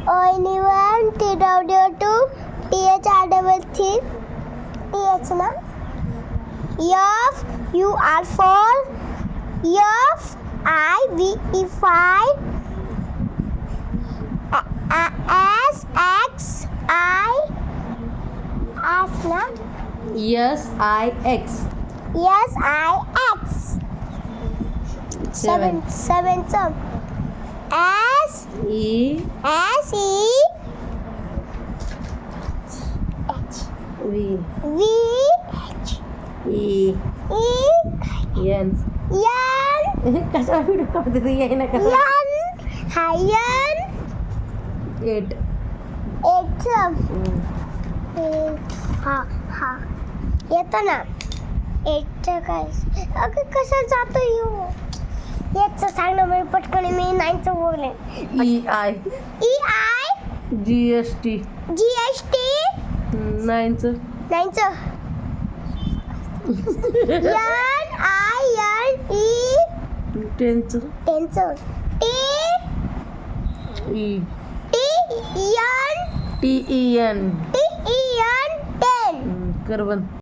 O-N-E-1 T-W-2 T-H-R-T-T T-H ना F-U-R for F-I-V-E 5 S-X-I S ना S-I-X. S-I-X 7 चं E V E N. कशा video काढते तू येईना का? 8. हा येतो ना 8 काय अगं कशा जातो येऊ याचं सांग ना मी पटकन मी 9चं बोलले E-I E-I G-S-T. G-S-T 9चं. 9चं N-I-N-E 10चं. 10चं E T-E-N T-E-N. T-E-N 10 कर बंद.